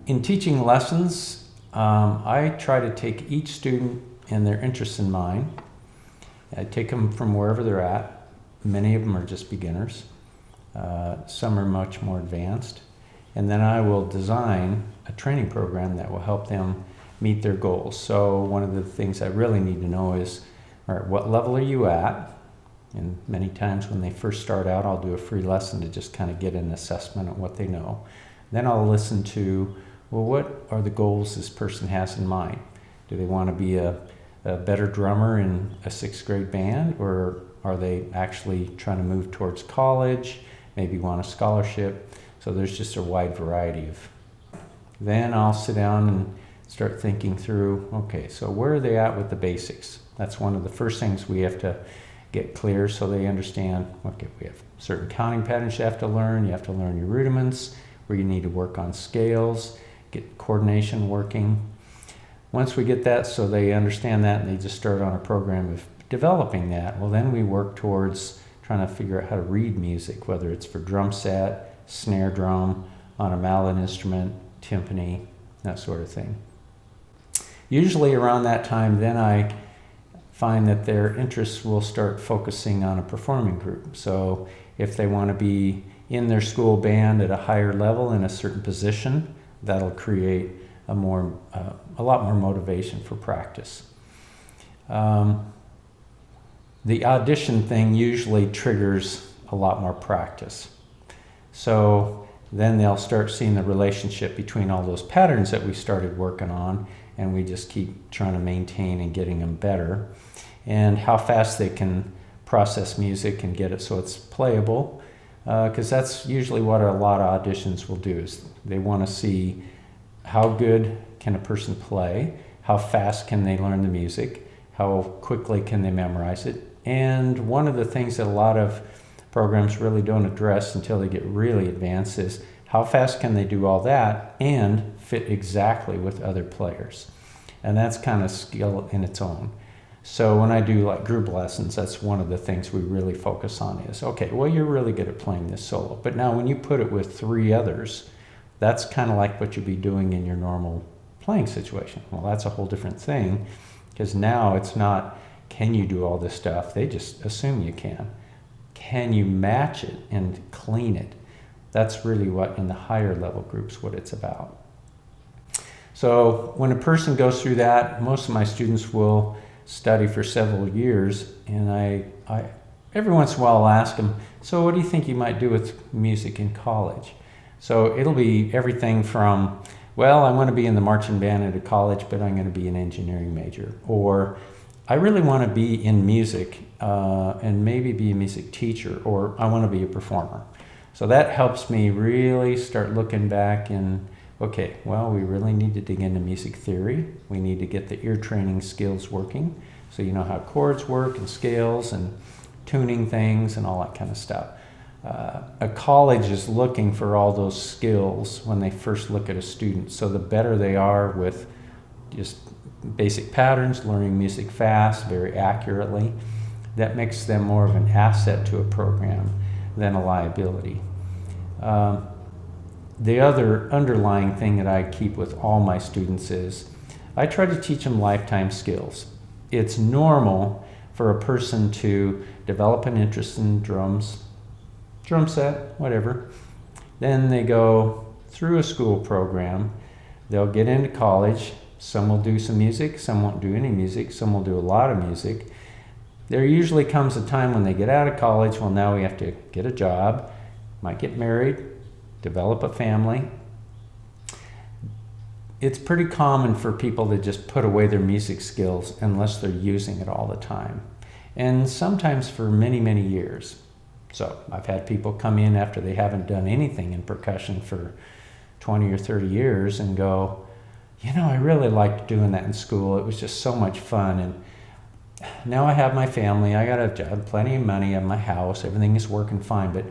In teaching lessons, I try to take each student and their interests in mind. I take them from wherever they're at. Many of them are just beginners. Some are much more advanced. And then I will design a training program that will help them meet their goals. So one of the things I really need to know is, all right, what level are you at? And many times when they first start out, I'll do a free lesson to just kind of get an assessment of what they know. Then I'll listen to, well, what are the goals this person has in mind? Do they want to be a better drummer in a 6th grade band, or are they actually trying to move towards college, maybe want a scholarship? So there's just a wide variety of. Then I'll sit down and start thinking through, okay, so where are they at with the basics? That's one of the first things we have to get clear so they understand, okay, we have certain counting patterns you have to learn your rudiments, where you need to work on scales, get coordination working. Once we get that so they understand that and they just start on a program of developing that, well then we work towards trying to figure out how to read music, whether it's for drum set, snare drum, on a mallet instrument, timpani, that sort of thing. Usually around that time then I find that their interests will start focusing on a performing group. So if they want to be in their school band at a higher level in a certain position, that'll create a lot more motivation for practice. The audition thing usually triggers a lot more practice. So then they'll start seeing the relationship between all those patterns that we started working on, and we just keep trying to maintain and getting them better, and how fast they can process music and get it so it's playable. Because that's usually what a lot of auditions will do, is they want to see how good can a person play, how fast can they learn the music, how quickly can they memorize it. And one of the things that a lot of programs really don't address until they get really advanced is how fast can they do all that and fit exactly with other players. And that's kind of skill in its own. So when I do like group lessons, that's one of the things we really focus on is, okay, well, you're really good at playing this solo, but now when you put it with 3 others, that's kind of like what you'd be doing in your normal playing situation. Well, that's a whole different thing, because now it's not, can you do all this stuff? They just assume you can. Can you match it and clean it? That's really what, in the higher level groups, what it's about. So when a person goes through that, most of my students will study for several years, and I every once in a while I'll ask them, so what do you think you might do with music in college? So it'll be everything from, well, I want to be in the marching band at a college, but I'm going to be an engineering major. Or I really want to be in music and maybe be a music teacher, or I want to be a performer. So that helps me really start looking back and, okay, well, we really need to dig into music theory. We need to get the ear training skills working, so you know how chords work and scales and tuning things and all that kind of stuff. A college is looking for all those skills when they first look at a student. So the better they are with just basic patterns, learning music fast, very accurately, that makes them more of an asset to a program than a liability. The other underlying thing that I keep with all my students is I try to teach them lifetime skills. It's normal for a person to develop an interest in drums, drum set, whatever. Then they go through a school program. They'll get into college. Some will do some music, some won't do any music, some will do a lot of music. There usually comes a time when they get out of college, well, now we have to get a job, might get married, develop a family. It's pretty common for people to just put away their music skills unless they're using it all the time. And sometimes for many, many years. So I've had people come in after they haven't done anything in percussion for 20 or 30 years and go, I really liked doing that in school. It was just so much fun. And now I have my family, I got a job, plenty of money, I have my house, everything is working fine, but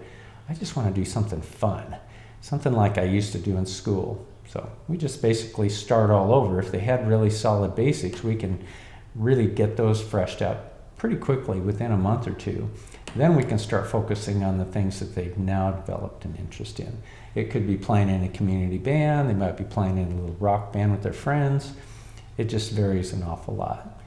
I just want to do something fun, something like I used to do in school. So we just basically start all over. If they had really solid basics, we can really get those freshed up pretty quickly within a month or two. Then we can start focusing on the things that they've now developed an interest in. It could be playing in a community band, they might be playing in a little rock band with their friends. It just varies an awful lot.